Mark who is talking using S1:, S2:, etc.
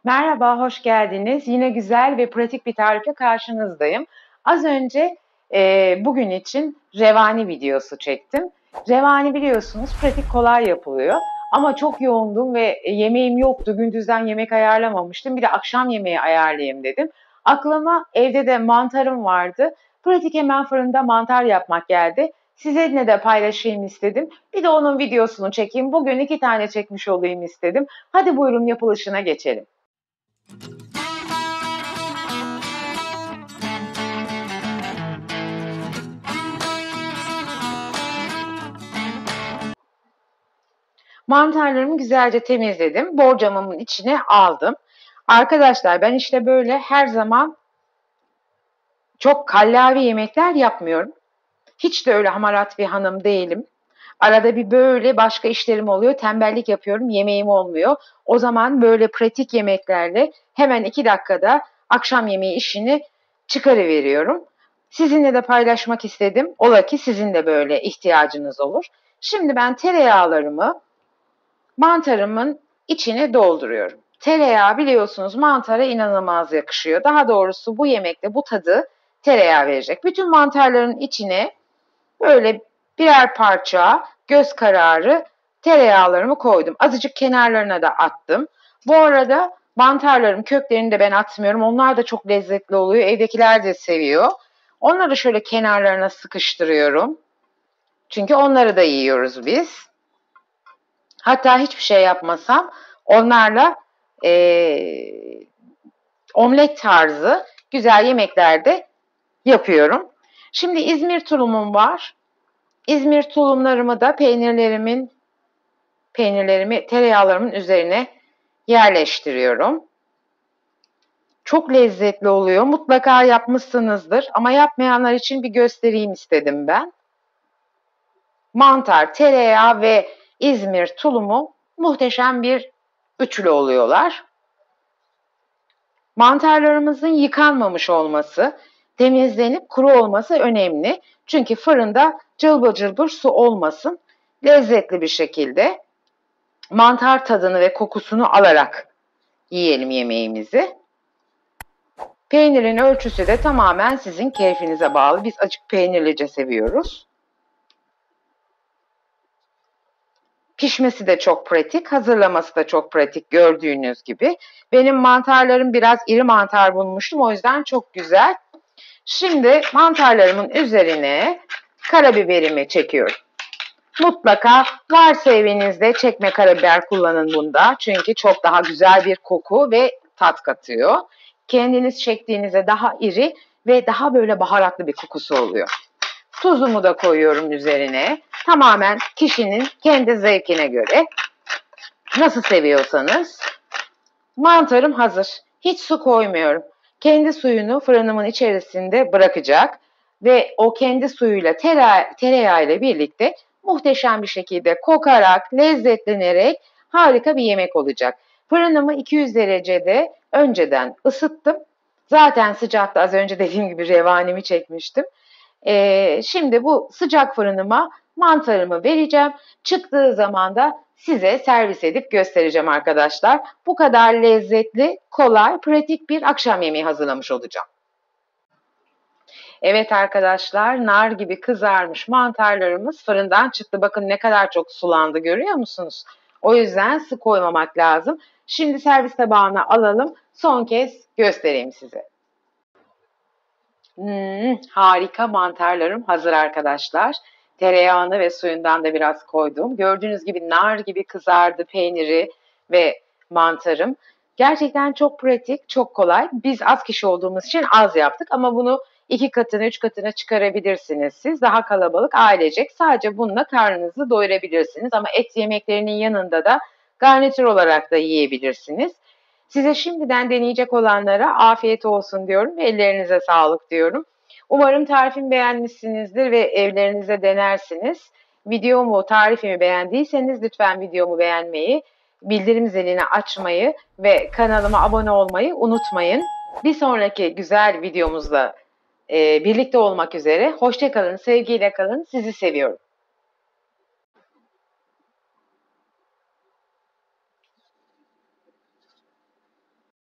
S1: Merhaba, hoş geldiniz. Yine güzel ve pratik bir tarifle karşınızdayım. Az önce bugün için revani videosu çektim. Revani biliyorsunuz pratik kolay yapılıyor. Ama çok yoğundum ve yemeğim yoktu. Gündüzden yemek ayarlamamıştım. Bir de akşam yemeği ayarlayayım dedim. Aklıma evde de mantarım vardı. Pratik hemen fırında mantar yapmak geldi. Sizinle de paylaşayım istedim. Bir de onun videosunu çekeyim. Bugün 2 tane çekmiş olayım istedim. Hadi buyurun yapılışına geçelim. Mantarlarımı güzelce temizledim. Borcamımın içine aldım. Arkadaşlar ben işte böyle her zaman çok kallavi yemekler yapmıyorum. Hiç de öyle hamarat bir hanım değilim. Arada bir böyle başka işlerim oluyor. Tembellik yapıyorum. Yemeğim olmuyor. O zaman böyle pratik yemeklerle hemen 2 dakikada akşam yemeği işini çıkarıveriyorum. Sizinle de paylaşmak istedim. Ola ki sizin de böyle ihtiyacınız olur. Şimdi ben tereyağlarımı mantarımın içine dolduruyorum. Tereyağı biliyorsunuz mantara inanılmaz yakışıyor. Daha doğrusu bu yemekte bu tadı tereyağı verecek. Bütün mantarların içine böyle birer parça göz kararı tereyağlarımı koydum. Azıcık kenarlarına da attım. Bu arada mantarların köklerini de ben atmıyorum. Onlar da çok lezzetli oluyor. Evdekiler de seviyor. Onları şöyle kenarlarına sıkıştırıyorum. Çünkü onları da yiyoruz biz. Hatta hiçbir şey yapmasam onlarla omlet tarzı güzel yemeklerde yapıyorum. Şimdi İzmir tulumum var. İzmir tulumlarımı da peynirlerimi tereyağlarımın üzerine yerleştiriyorum. Çok lezzetli oluyor. Mutlaka yapmışsınızdır ama yapmayanlar için bir göstereyim istedim ben. Mantar, tereyağı ve İzmir tulumu muhteşem bir üçlü oluyorlar. Mantarlarımızın yıkanmamış olması, temizlenip kuru olması önemli. Çünkü fırında cılbır cılbır su olmasın. Lezzetli bir şekilde mantar tadını ve kokusunu alarak yiyelim yemeğimizi. Peynirin ölçüsü de tamamen sizin keyfinize bağlı. Biz açık peynirlice seviyoruz. Pişmesi de çok pratik, hazırlaması da çok pratik gördüğünüz gibi. Benim mantarlarım biraz iri mantar bulmuştum, o yüzden çok güzel. Şimdi mantarlarımın üzerine karabiberimi çekiyorum. Mutlaka varsa evinizde çekme karabiber kullanın bunda. Çünkü çok daha güzel bir koku ve tat katıyor. Kendiniz çektiğinizde daha iri ve daha böyle baharatlı bir kokusu oluyor. Tuzumu da koyuyorum üzerine. Tamamen kişinin kendi zevkine göre. Nasıl seviyorsanız. Mantarım hazır. Hiç su koymuyorum. Kendi suyunu fırınımın içerisinde bırakacak ve o kendi suyuyla tereyağı ile birlikte muhteşem bir şekilde kokarak, lezzetlenerek harika bir yemek olacak. Fırınımı 200 derecede önceden ısıttım. Zaten sıcakta az önce dediğim gibi revanimi çekmiştim. Şimdi bu sıcak fırınıma mantarımı vereceğim. Çıktığı zaman da size servis edip göstereceğim arkadaşlar. Bu kadar lezzetli, kolay, pratik bir akşam yemeği hazırlamış olacağım. Evet arkadaşlar, nar gibi kızarmış mantarlarımız fırından çıktı. Bakın ne kadar çok sulandı, görüyor musunuz? O yüzden su koymamak lazım. Şimdi servis tabağına alalım. Son kez göstereyim size. Harika mantarlarım hazır arkadaşlar. Tereyağını ve suyundan da biraz koydum. Gördüğünüz gibi nar gibi kızardı peyniri ve mantarım. Gerçekten çok pratik, çok kolay. Biz az kişi olduğumuz için az yaptık ama bunu 2 katına, 3 katına çıkarabilirsiniz siz. Daha kalabalık, ailecek. Sadece bununla karnınızı doyurabilirsiniz. Ama et yemeklerinin yanında da garnitür olarak da yiyebilirsiniz. Size şimdiden deneyecek olanlara afiyet olsun diyorum ve ellerinize sağlık diyorum. Umarım tarifimi beğenmişsinizdir ve evlerinize denersiniz. Videomu, tarifimi beğendiyseniz lütfen videomu beğenmeyi, bildirim zilini açmayı ve kanalıma abone olmayı unutmayın. Bir sonraki güzel videomuzda birlikte olmak üzere. Hoşça kalın, sevgiyle kalın. Sizi seviyorum.